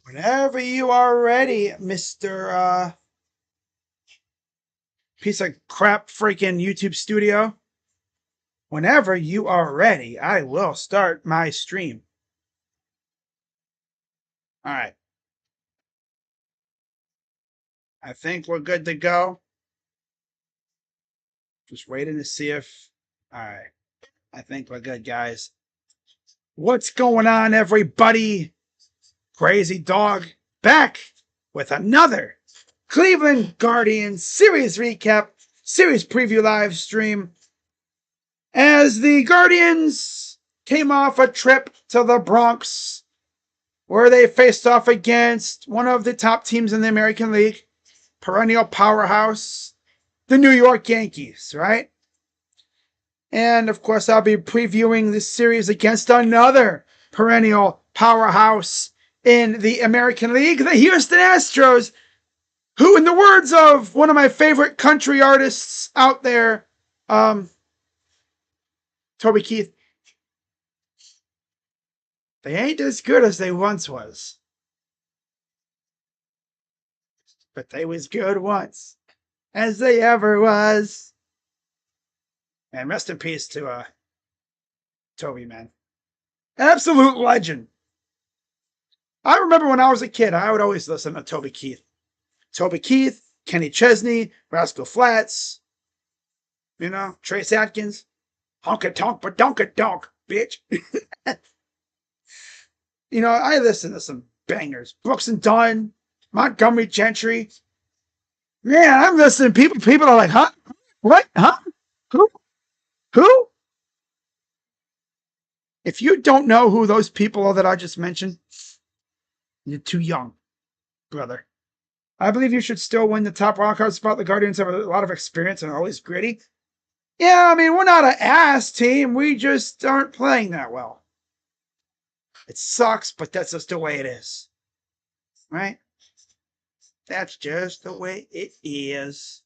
Whenever you are ready, Mr. Piece of crap freaking YouTube studio. Whenever you are ready, I will start my stream. All right. I think we're good to go. Just waiting to see if. All right. I think we're good, guys. What's going on, everybody? Crazy Dog back with another Cleveland Guardians series recap, series preview live stream. As the Guardians came off a trip to the Bronx, where they faced off against one of the top teams in the American League, perennial powerhouse, the New York Yankees, right? And of course, I'll be previewing this series against another perennial powerhouse in the American League, the Houston Astros, who, in the words of one of my favorite country artists out there, Toby Keith, they ain't as good as they once was. But they was good once, as they ever was. And rest in peace to Toby, man. Absolute legend. I remember when I was a kid, I would always listen to Toby Keith. Toby Keith, Kenny Chesney, Rascal Flatts, you know, Trace Atkins. Honka-tonk, but donka-donk, bitch. You know, I listen to some bangers. Brooks and Dunn, Montgomery Gentry. Man, I'm listening. People are like, huh? What? Huh? Who? Who? If you don't know who those people are that I just mentioned, you're too young, brother. I believe you should still win the top wildcard spot. The Guardians have a lot of experience and are always gritty. Yeah, I mean, we're not an ass team. We just aren't playing that well. It sucks, but that's just the way it is. Right? That's just the way it is.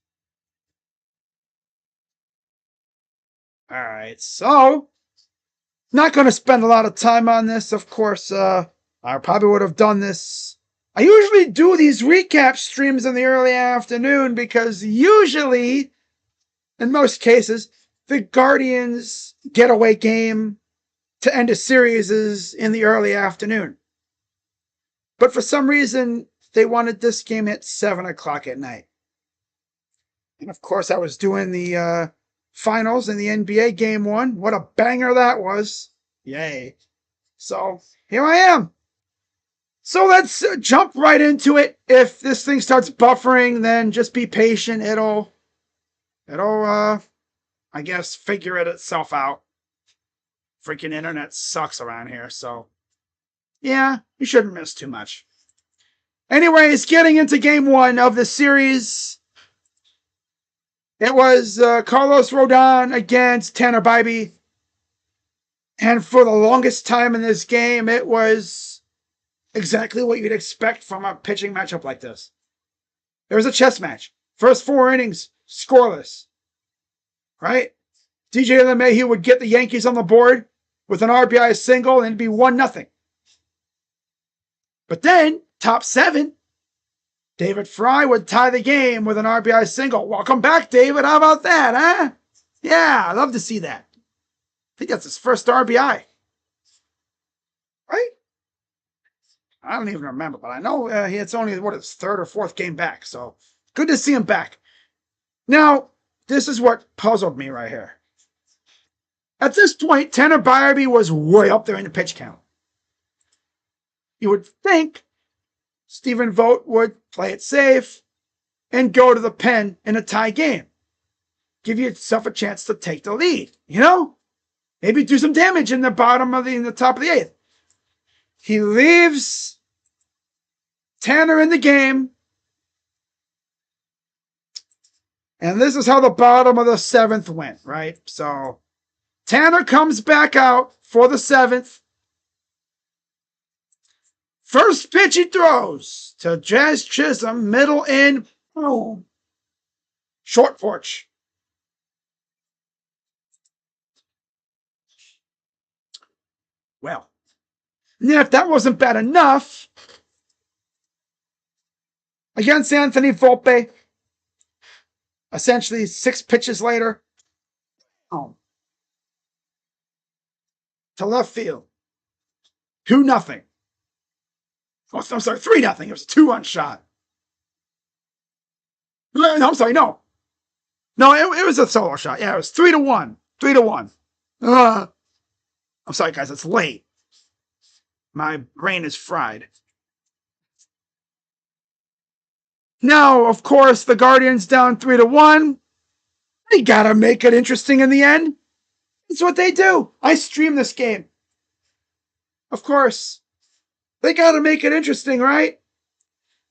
All right, so not going to spend a lot of time on this. Of course, I probably would have done this. I usually do these recap streams in the early afternoon because usually, in most cases, the Guardians' getaway game to end a series is in the early afternoon. But for some reason, they wanted this game at 7 o'clock at night. And of course, I was doing the finals in the NBA Game 1. What a banger that was. Yay. So, here I am. So let's jump right into it. If this thing starts buffering, then just be patient. It'll I guess, figure it itself out. Freaking internet sucks around here, so yeah, you shouldn't miss too much. Anyways, getting into game 1 of the series. It was Carlos Rodon against Tanner Bybee. And for the longest time in this game, it was exactly what you'd expect from a pitching matchup like this. It was a chess match. First 4 innings, scoreless. Right? DJ LeMahieu would get the Yankees on the board with an RBI single and it'd be 1-0. But then, top 7, David Fry would tie the game with an RBI single. Welcome back, David. How about that, huh? Yeah, I'd love to see that. I think that's his first RBI. Right? I don't even remember, but I know it's only, his 3rd or 4th game back. So, good to see him back. Now, this is what puzzled me right here. At this point, Tanner Bybee was way up there in the pitch count. You would think Stephen Vogt would play it safe and go to the pen in a tie game. give yourself a chance to take the lead, Maybe do some damage in the top of the 8th. He leaves Tanner in the game. And this is how the bottom of the 7th went, right? So Tanner comes back out for the 7th. First pitch he throws to Jazz Chisholm, middle in, boom. Short porch. Well, if that wasn't bad enough, against Anthony Volpe, essentially 6 pitches later, to left field. 2-0. Oh, I'm sorry, 3-0. It was a 2-run shot. No, I'm sorry, no. No, it was a solo shot. Yeah, it was 3-1. 3-1. I'm sorry, guys, it's late. My brain is fried. Now, of course, the Guardians down 3-1. They gotta make it interesting in the end. It's what they do. I stream this game. Of course. They gotta make it interesting, right?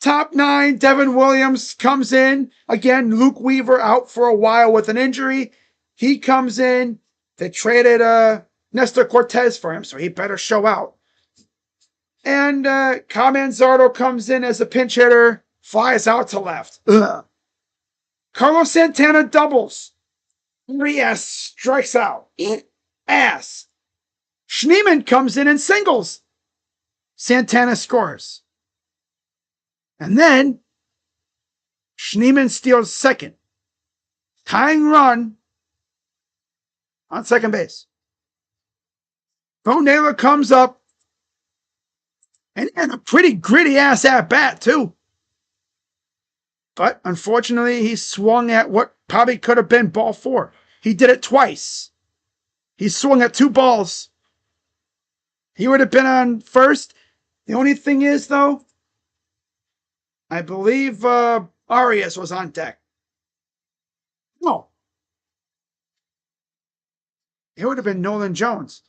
Top 9, Devin Williams comes in. Again, Luke Weaver out for a while with an injury. He comes in. They traded Nestor Cortez for him, so he better show out. And Carmen Zardo comes in as a pinch hitter, flies out to left. Ugh. Carlos Santana doubles. Urias strikes out. Ass. Schneemann comes in and singles. Santana scores. And then Schneemann steals second. Tying run on second base. Bo Naylor comes up and a pretty gritty ass at bat too. But unfortunately, he swung at what probably could have been ball 4. He did it twice. He swung at 2 balls. He would have been on first. The only thing is, though, I believe Arias was on deck. No. It would have been Nolan Jones.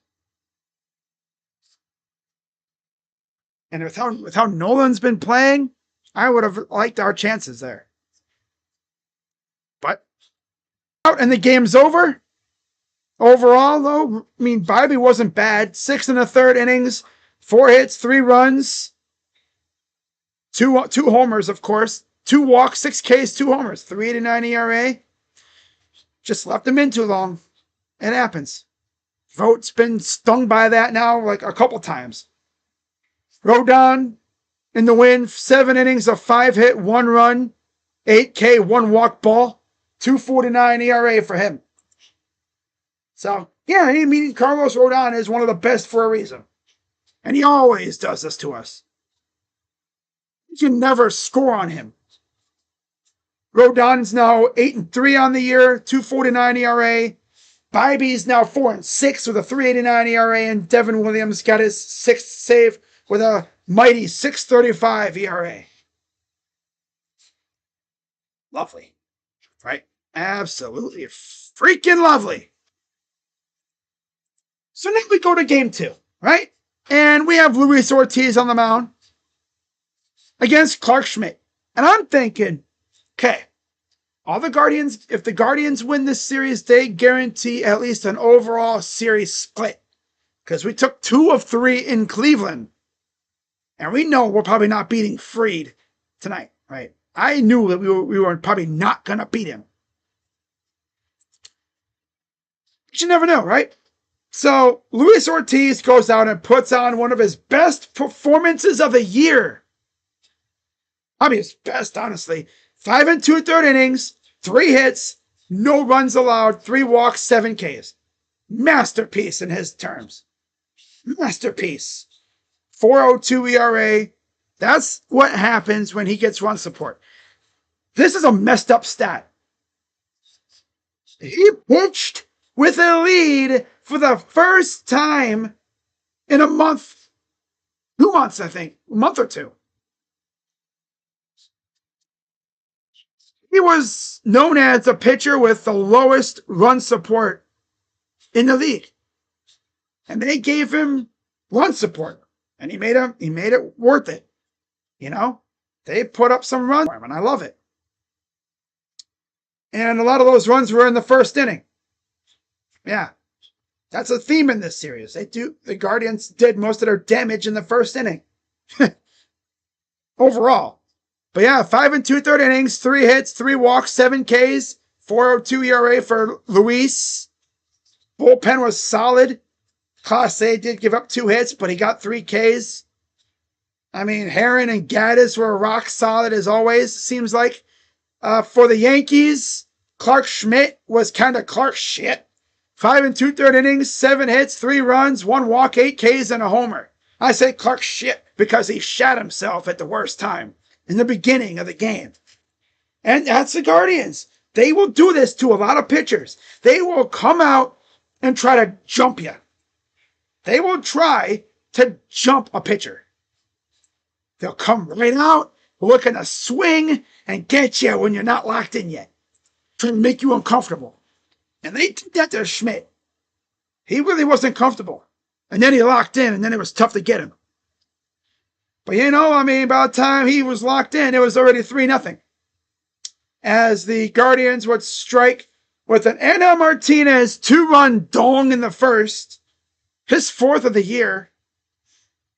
And with how Nolan's been playing, I would have liked our chances there. But out and the game's over. Overall, though, I mean, Bobby wasn't bad. 6 1/3 innings, 4 hits, 3 runs, 2 homers, of course. 2 walks, 6 Ks, 2 homers, 3.89 ERA. Just left him in too long. It happens. Vogt's been stung by that now like a couple times. Rodon in the win, 7 innings of 5 hit, 1 run, 8 K, 1 walk ball, 2.49 ERA for him. So, yeah, I mean, Carlos Rodon is one of the best for a reason. And he always does this to us. You can never score on him. Rodon's now 8-3 on the year, 2.49 ERA. Bibby's now 4-6 with a 3.89 ERA, and Devin Williams got his 6th save with a mighty 6.35 ERA. Lovely, right? Absolutely freaking lovely. So now we go to game 2, right? And we have Luis Ortiz on the mound against Clark Schmidt. And I'm thinking, okay, if the Guardians win this series, they guarantee at least an overall series split. Because we took 2 of 3 in Cleveland. And we know we're probably not beating Fried tonight, right? I knew that we were probably not going to beat him. But you never know, right? So Luis Ortiz goes out and puts on one of his best performances of the year. Probably his best, honestly. 5 2/3 innings, 3 hits, no runs allowed, 3 walks, 7 Ks. Masterpiece in his terms. Masterpiece. 4.02 ERA. That's what happens when he gets run support. This is a messed up stat. He pitched with a lead for the first time in a month. 2 months, I think. A month or 2. He was known as the pitcher with the lowest run support in the league. And they gave him run support. And he made it worth it. You know? They put up some runs for him, and I love it. And a lot of those runs were in the first inning. Yeah. That's a theme in this series. The Guardians did most of their damage in the first inning. Overall. But yeah, 5 2/3 innings, 3 hits, 3 walks, 7 Ks, 4.02 ERA for Luis. Bullpen was solid. Class A did give up 2 hits, but he got 3 Ks. I mean, Heron and Gaddis were rock solid as always, seems like. For the Yankees, Clark Schmidt was kind of Clark shit. 5 2/3 innings, 7 hits, 3 runs, 1 walk, 8 Ks, and a homer. I say Clark shit because he shat himself at the worst time in the beginning of the game. And that's the Guardians. They will do this to a lot of pitchers. They will come out and try to jump you. They will try to jump a pitcher. They'll come right out, looking to swing and get you when you're not locked in yet. Trying to make you uncomfortable. And they did that to Schmidt. He really wasn't comfortable. And then he locked in, and then it was tough to get him. But by the time he was locked in, it was already 3-0. As the Guardians would strike with an Ana Martinez 2-run dong in the first, his 4th of the year.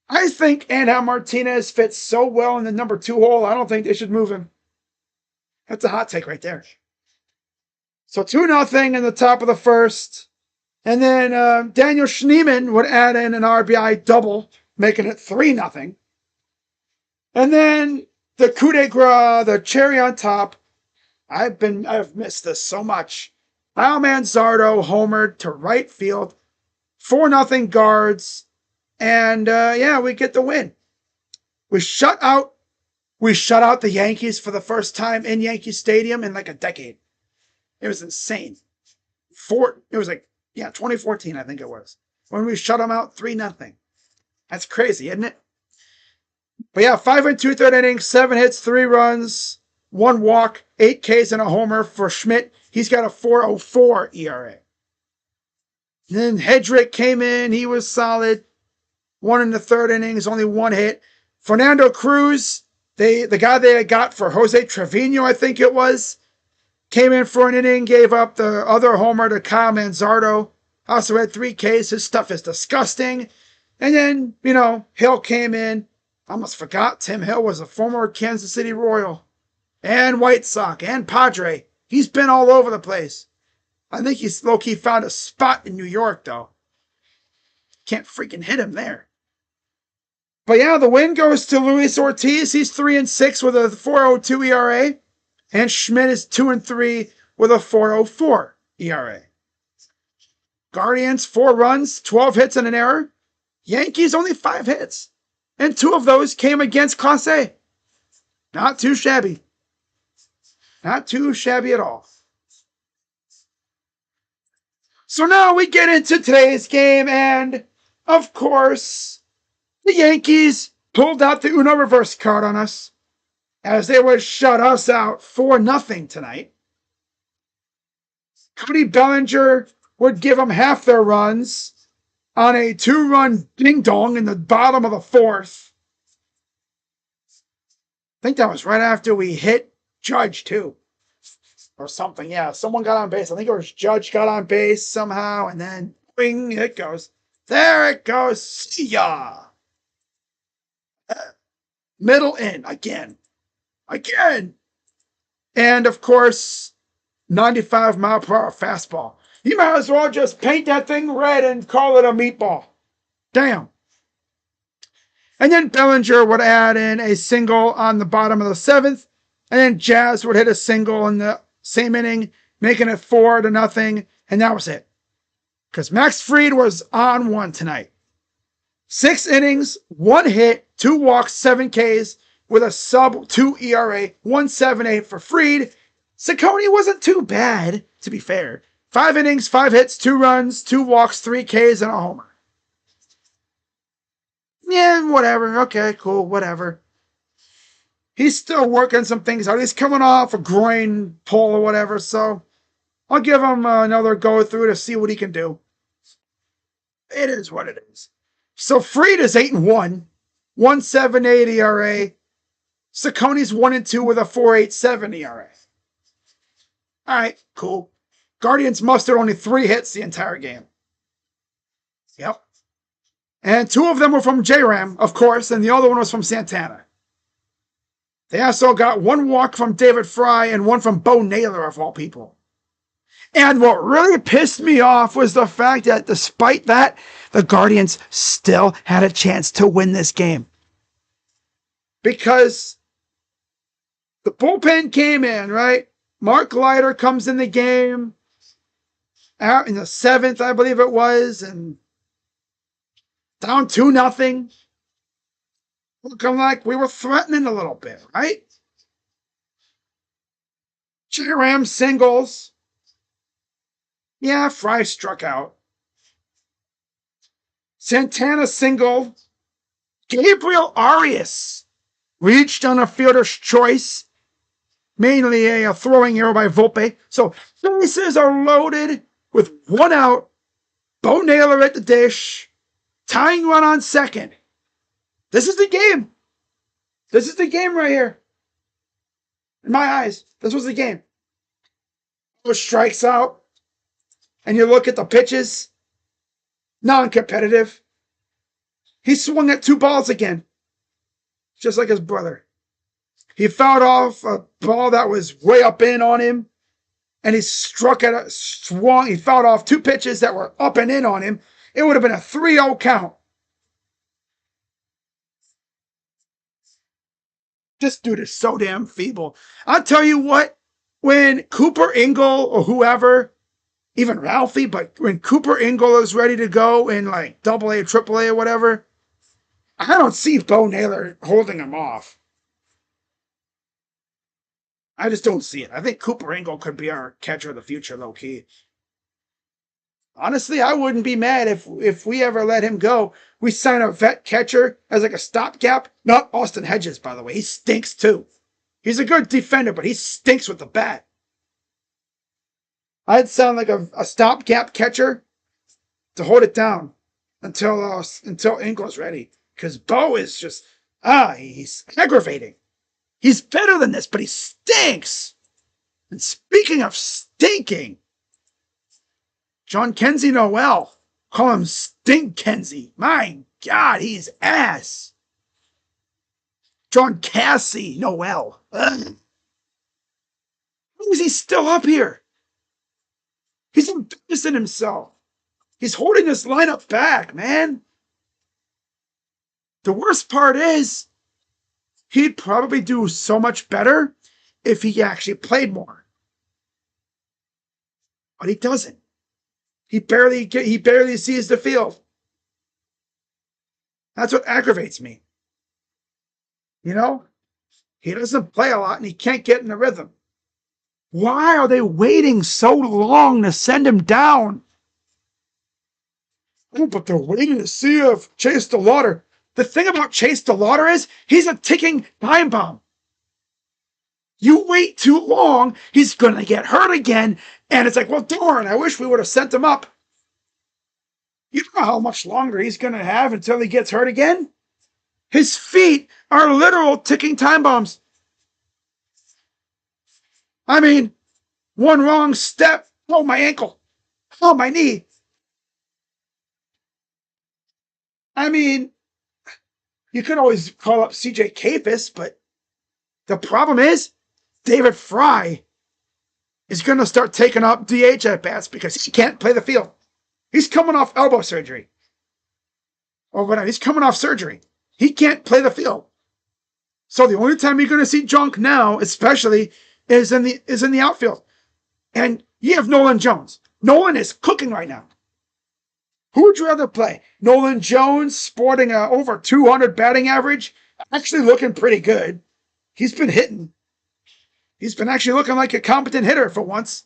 I think Ana Martinez fits so well in the number 2 hole, I don't think they should move him. That's a hot take right there. So 2-0 in the top of the first. And then Daniel Schneemann would add in an RBI double, making it 3-0. And then the coup de grace, the cherry on top. I've missed this so much. Al Manzardo homered to right field. 4-0 Guards. And we get the win. We shut out the Yankees for the first time in Yankee Stadium in like a decade. It was insane. 2014, I think it was, when we shut them out 3-0. That's crazy, isn't it? But yeah, 5 2/3 innings, 7 hits, 3 runs, 1 walk, 8 Ks, and a homer for Schmidt. He's got a 4.04 ERA. And then Hedrick came in. He was solid. 1 1/3 innings, only 1 hit. Fernando Cruz, the guy they had got for Jose Trevino, I think it was, came in for an inning, gave up the other homer to Kyle Manzardo. Also had 3 Ks. His stuff is disgusting. And then, Hill came in. I almost forgot Tim Hill was a former Kansas City Royal and White Sox and Padre. He's been all over the place. I think he's low-key found a spot in New York, though. Can't freaking hit him there. But yeah, the win goes to Luis Ortiz. He's 3-6 with a 4.02 ERA. And Schmidt is 2-3 with a 4.04 ERA. Guardians, 4 runs, 12 hits and an error. Yankees, only 5 hits. And 2 of those came against Class A. Not too shabby. Not too shabby at all. So now we get into today's game, and of course, the Yankees pulled out the Uno reverse card on us, as they would shut us out 4-0 tonight. Cody Bellinger would give them half their runs on a 2-run ding-dong in the bottom of the 4th. I think that was right after we hit Judge, too. Or something, yeah. Someone got on base. I think it was Judge got on base somehow, and then, bing, it goes. There it goes. See ya. Middle in, again. And, of course, 95-mile-per-hour fastball. You might as well just paint that thing red and call it a meatball. Damn. And then Bellinger would add in a single on the bottom of the 7th. And then Jazz would hit a single in the same inning, making it 4-0. And that was it. Because Max Fried was on one tonight. 6 innings, 1 hit, 2 walks, 7 Ks with a sub-2 ERA, 1.78 for Fried. Ciccone wasn't too bad, to be fair. 5 innings, 5 hits, 2 runs, 2 walks, 3 Ks, and a homer. Yeah, whatever. Okay, cool, whatever. he's still working some things out. He's coming off a groin pull or whatever, so I'll give him another go through to see what he can do. It is what it is. So Fried is 8-1, 1.78 ERA. Sacconi's 1-2 with a 4.87 ERA. All right, cool. Guardians mustered only 3 hits the entire game. Yep. And 2 of them were from J-Ram, of course, and the other one was from Santana. They also got 1 walk from David Fry and 1 from Bo Naylor, of all people. And what really pissed me off was the fact that despite that, the Guardians still had a chance to win this game. Because the bullpen came in, right? Mark Leiter comes in the game out in the 7th, I believe it was, and down 2-0. Looking like we were threatening a little bit, right? J-Ram singles. Yeah, Fry struck out. Santana single. Gabriel Arias reached on a fielder's choice. Mainly a throwing error by Volpe. So bases are loaded with 1 out. Bo Naylor at the dish. Tying run on second. This is the game. This is the game right here. In my eyes, this was the game. Bo strikes out. And you look at the pitches, non-competitive. He swung at 2 balls again, just like his brother. He fouled off a ball that was way up in on him, and he he fouled off 2 pitches that were up and in on him. It would have been a 3-0 count. This dude is so damn feeble. I'll tell you what, when Cooper Ingle or whoever, even Ralphie, but when Cooper Ingle is ready to go in like AA, AAA, or whatever, I don't see Bo Naylor holding him off. I just don't see it. I think Cooper Ingle could be our catcher of the future, low key. Honestly, I wouldn't be mad if we ever let him go. We sign a vet catcher as like a stopgap. Not Austin Hedges, by the way. He stinks too. He's a good defender, but he stinks with the bat. I'd sound like a stopgap catcher to hold it down until Ingle's ready. Because Bo is just, he's aggravating. He's better than this, but he stinks. And speaking of stinking, John Kenzie Noel, call him Stink Kenzie. My God, he's ass. John Cassie Noel. Ugh. How is he still up here? He's embarrassing himself. He's holding this lineup back, man. The worst part is, he'd probably do so much better if he actually played more. But he doesn't. He barely sees the field. That's what aggravates me. You know? He doesn't play a lot and he can't get in the rhythm. Why are they waiting so long to send him down? Oh, but they're waiting to see if Chase DeLauder. The thing about Chase DeLauder is he's a ticking time bomb. You wait too long, he's going to get hurt again. And it's like, well, darn, I wish we would have sent him up. You know how much longer he's going to have until he gets hurt again? His feet are literal ticking time bombs. I mean, one wrong step. Oh, my ankle. Oh, my knee. I mean, you could always call up CJ Kapis, but the problem is David Fry is going to start taking up DH at bats because he can't play the field. He's coming off elbow surgery. Or whatever. He's coming off surgery. He can't play the field. So the only time you're going to see junk now, especially, is in the outfield. And you have Nolan Jones. Nolan is cooking right now. Who would you rather play? Nolan Jones, sporting a over 200 batting average, actually looking pretty good. He's been hitting. He's been actually looking like a competent hitter for once.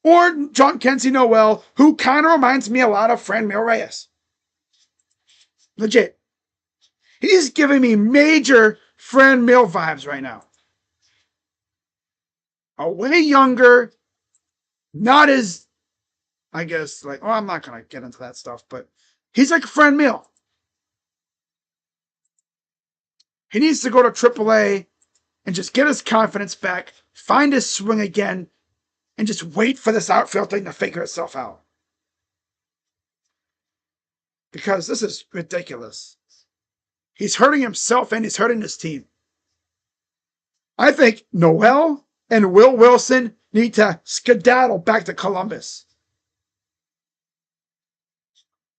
Or John Kenzie Noel, who kind of reminds me a lot of Franmil Reyes. Legit. He's giving me major Fran Mill vibes right now. A way younger, not as, I guess, like, oh, I'm not going to get into that stuff, but he's like Fran Mill. He needs to go to AAA and just get his confidence back, find his swing again, and just wait for this outfield thing to figure itself out. Because this is ridiculous. He's hurting himself and he's hurting his team. I think Noel and Will Wilson need to skedaddle back to Columbus.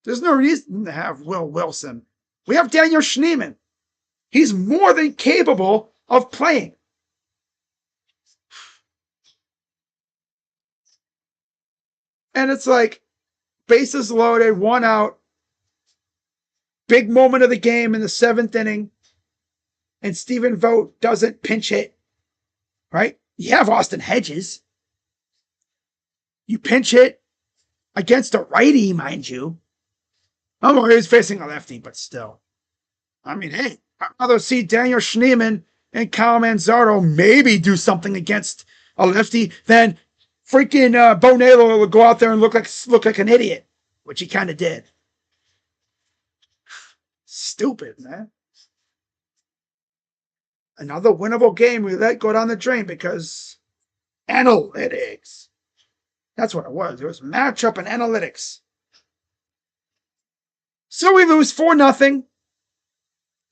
There's no reason to have Will Wilson. We have Daniel Schneemann. He's more than capable of playing. And it's like, bases loaded, 1 out. Big moment of the game in the 7th inning. And Stephen Vogt doesn't pinch hit. Right? You have Austin Hedges. You pinch hit against a righty, mind you. Oh, he was facing a lefty, but still. I mean, hey, I'd rather see Daniel Schneemann and Kyle Manzardo maybe do something against a lefty than freaking Bo Naylor will go out there and look like an idiot, which he kind of did. Stupid, man. Another winnable game we let go down the drain because analytics. That's what it was. It was matchup and analytics. So we lose 4-0.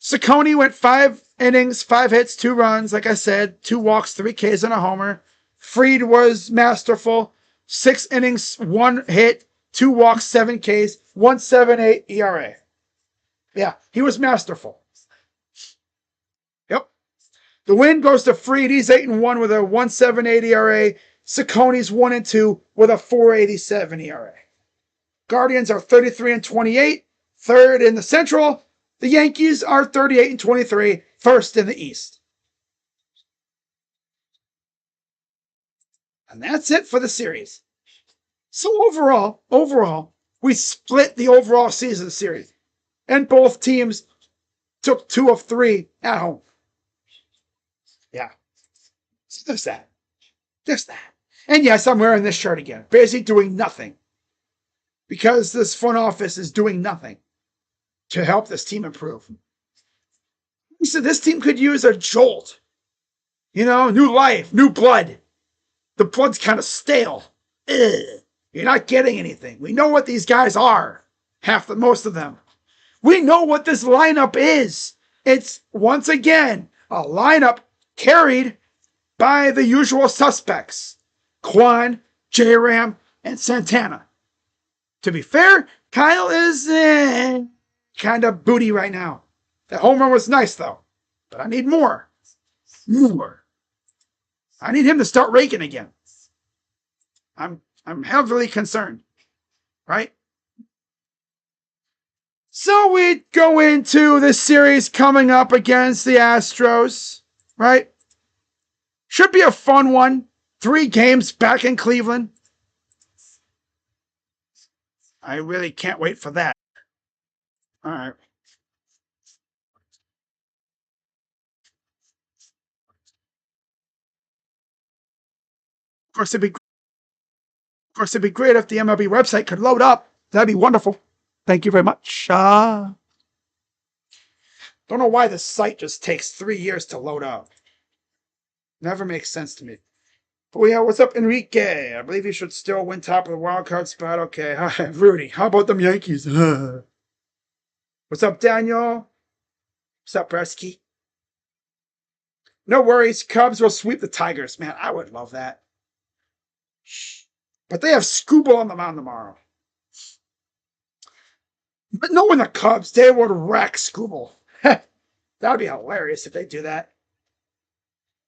Ciccone went 5 innings, 5 hits, 2 runs. Like I said, 2 walks, 3 Ks and a homer. Fried was masterful. 6 innings, 1 hit, 2 walks, 7 Ks, 1.78 ERA. Yeah, he was masterful. Yep. The win goes to Fried. He's 8-1 with a 1.78 ERA. Ciccone's 1-2 with a 4.87 ERA. Guardians are 33-28, third in the Central. The Yankees are 38-23, first in the East. And that's it for the series. So overall, we split the overall season series. And both teams took 2 of 3 at home. Yeah. So there's that. Just that. And yes, I'm wearing this shirt again. Basically doing nothing. Because this front office is doing nothing to help this team improve. So this team could use a jolt. You know, new life, new blood. The blood's kind of stale. Ugh. You're not getting anything. We know what these guys are. Most of them. We know what this lineup is. It's, once again, a lineup carried by the usual suspects. Kwan, J-Ram, and Santana. To be fair, Kyle is kind of booty right now. That home run was nice, though. But I need more. More. I need him to start raking again. I'm heavily concerned. Right? So we go into this series coming up against the Astros. Right? Should be a fun one. 3 games back in Cleveland. I really can't wait for that. All right. Of course, it'd be great if the MLB website could load up. That'd be wonderful. Thank you very much. Don't know why the site just takes 3 years to load up. Never makes sense to me. But yeah, what's up, Enrique? I believe you should still win top of the wild card spot. Okay. Hi, Rudy. How about them Yankees? What's up, Daniel? What's up, Bresky? No worries. Cubs will sweep the Tigers. Man, I would love that. But they have Scooble on the mound tomorrow. But knowing the Cubs, they would wreck Scooble. That would be hilarious if they do that.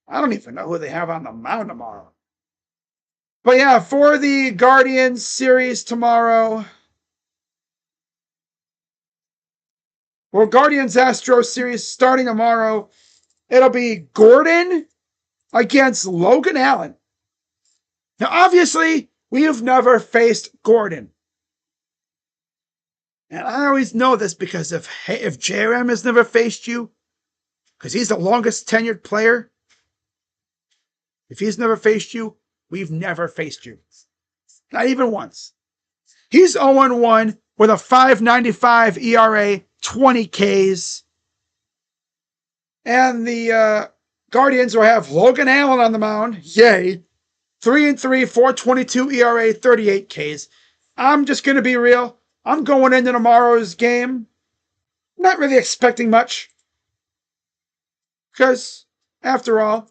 I don't even know who they have on the mound tomorrow. But yeah, for the Guardians series tomorrow. Well, Guardians Astros series starting tomorrow. It'll be Gordon against Logan Allen. Now, obviously, we have never faced Gordon. And I always know this because if J-Ram has never faced you, because he's the longest tenured player. If he's never faced you, we've never faced you. Not even once. He's 0-1 with a 5.95 ERA, 20 Ks. And the Guardians will have Logan Allen on the mound. Yay. 3-3, 4.22 ERA, 38 Ks. I'm just going to be real. I'm going into tomorrow's game not really expecting much. Because, after all,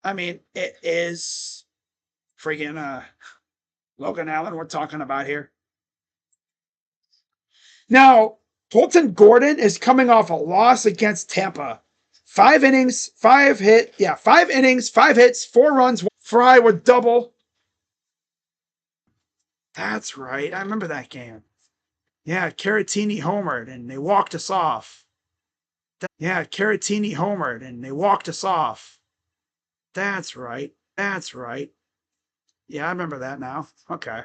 I mean, it is friggin' Logan Allen we're talking about here. Now, Colton Gordon is coming off a loss against Tampa. 5 innings, 5 innings, 5 hits, 4 runs. Fry with double. That's right. I remember that game. Yeah, Caratini homered and they walked us off. Caratini homered and they walked us off. That's right. That's right. Yeah, I remember that now. Okay.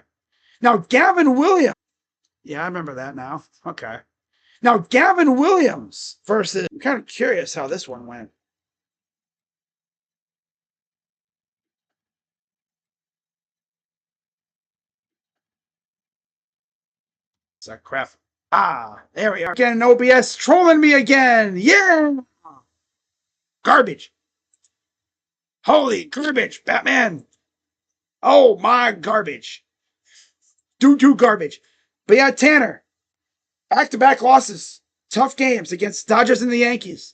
Now, Gavin Williams. Yeah, I remember that now. Okay. Now, Gavin Williams versus... I'm kind of curious how this one went. It's that crap. Ah, there we are. Again, OBS trolling me again. Yeah. Garbage. Holy garbage, Batman. Oh, my garbage. Do garbage. But yeah, Tanner. Back-to-back losses. Tough games against Dodgers and the Yankees.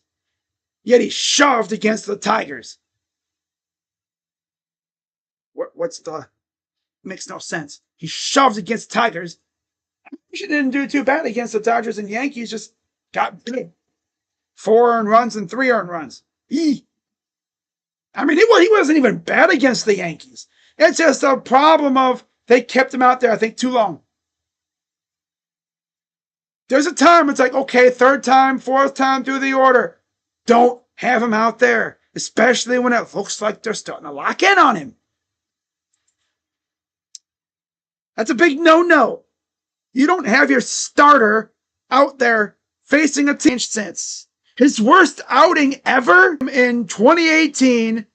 Yet he shoved against the Tigers. What's the... Makes no sense. He shoved against Tigers. She didn't do too bad against the Dodgers and Yankees. Just got big. 4 earned runs and 3 earned runs. I mean, he wasn't even bad against the Yankees. It's just a problem of they kept him out there, I think, too long. There's a time it's like, okay, 3rd time, 4th time through the order. Don't have him out there, especially when it looks like they're starting to lock in on him. That's a big no-no. You don't have your starter out there facing a team since. His worst outing ever in 2018,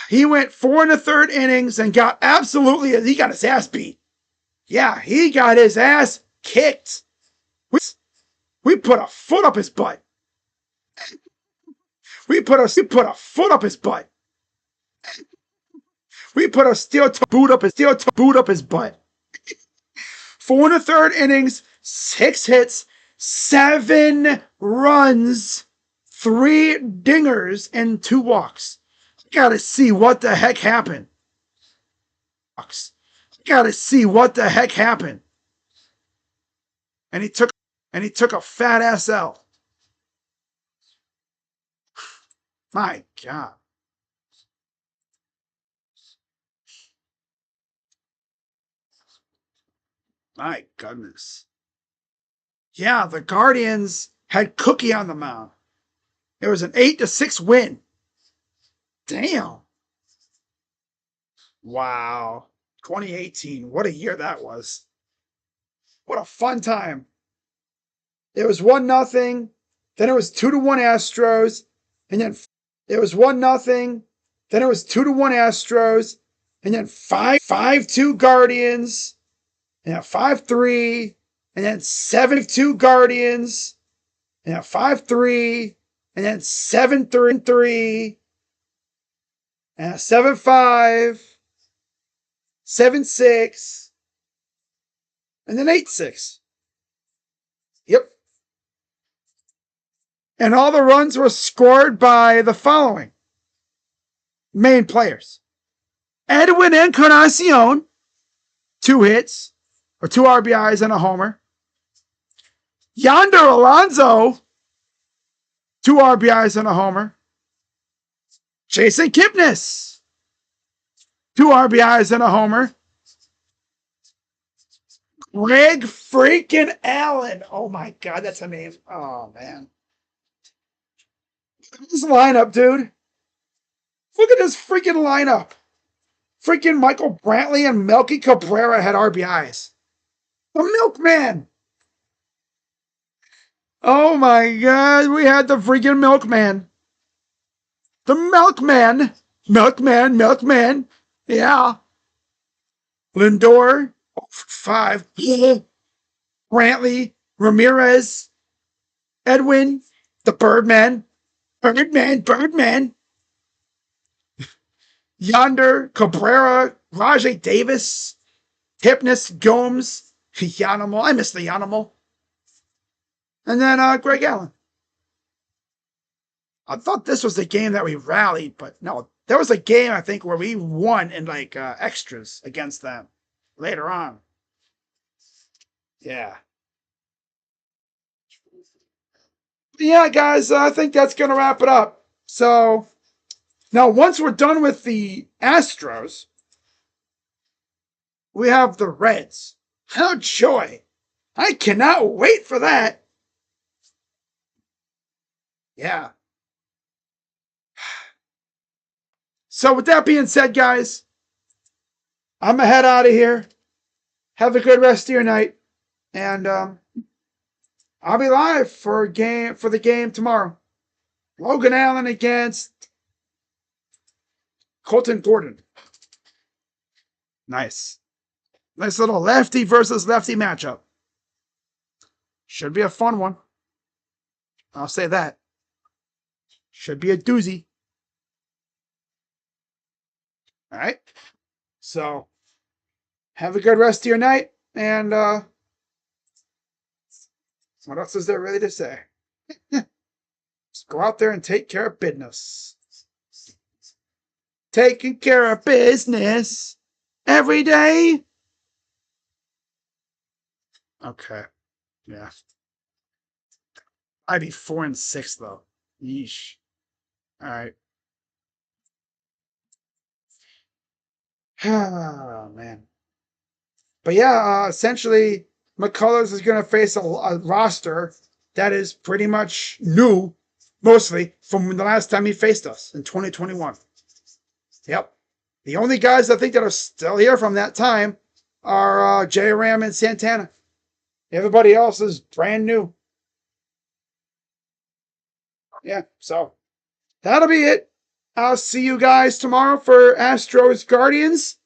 he went 4 1/3 innings and got he got his ass beat. Yeah, he got his ass kicked. We put a foot up his butt. We put a foot up his butt. We put a steel-toe boot up his butt. 4 1/3 innings, 6 hits, 7 runs, 3 dingers, and 2 walks. Gotta see what the heck happened. Gotta see what the heck happened. And he took a fat ass L. My God. My goodness. Yeah, the Guardians had Cookie on the mound. It was an 8-6 win. Damn. Wow. 2018. What a year that was. What a fun time. It was 1-0. Then it was 2-1 Astros. And then it was 1-0. Then it was 2-1 Astros. And then 5-2 Guardians. And then 5-3. And then 7-2 Guardians. And then 5-3. And then 7-3. And 7-5. 7-6. And then 8-6. Yep. And all the runs were scored by the following main players. Edwin Encarnacion, 2 hits, or 2 RBIs and a homer. Yonder Alonso, 2 RBIs and a homer. Jason Kipnis, 2 RBIs and a homer. Greg freaking Allen. Oh my God, that's a name. Oh man. Look at this lineup, dude. Look at this freaking lineup. Freaking Michael Brantley and Melky Cabrera had RBIs. The milkman. Oh my God, we had the freaking milkman. The milkman. Milkman, milkman. Yeah. Lindor, 5. Brantley, Ramirez, Edwin, the Birdman. Birdman, Birdman. Yonder, Cabrera, Rajay Davis, Hypnus, Gomes, Yanimal. I miss the Yanimal. And then Greg Allen. I thought this was the game that we rallied, but no. There was a game, I think, where we won in like extras against them later on. Yeah. But yeah, guys, I think that's going to wrap it up. So now, once we're done with the Astros, we have the Reds. How joy! I cannot wait for that. Yeah. So with that being said, guys, I'm gonna head out of here. Have a good rest of your night, and I'll be live for the game tomorrow. Logan Allen against Colton Gordon. Nice little lefty versus lefty matchup. Should be a fun one. I'll say that. Should be a doozy. All right. So have a good rest of your night, and what else is there really to say? Just go out there and take care of business. Taking care of business every day. Okay. Yeah. I'd be 4-6 though. Yeesh. All right. Oh man. But yeah, essentially, McCullers is going to face a roster that is pretty much new, mostly from the last time he faced us in 2021. Yep. The only guys I think that are still here from that time are J. Ram and Santana. Everybody else is brand new. Yeah, so that'll be it. I'll see you guys tomorrow for Astros Guardians.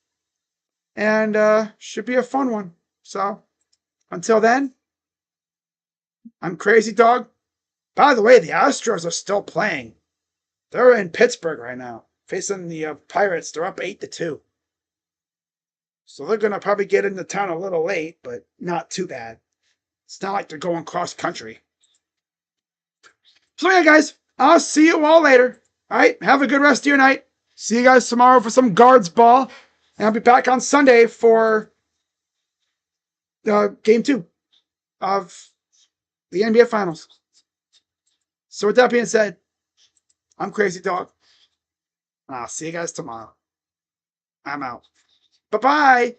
And should be a fun one. So until then, I'm Crazy Dog. By the way, the Astros are still playing. They're in Pittsburgh right now, facing the Pirates. They're up 8-2. So they're going to probably get into town a little late, but not too bad. It's not like they're going cross country. So yeah, guys, I'll see you all later. All right, have a good rest of your night. See you guys tomorrow for some guards ball. And I'll be back on Sunday for game 2 of the NBA Finals. So with that being said, I'm Crazy Dog. I'll see you guys tomorrow. I'm out. Bye-bye.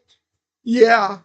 Yeah.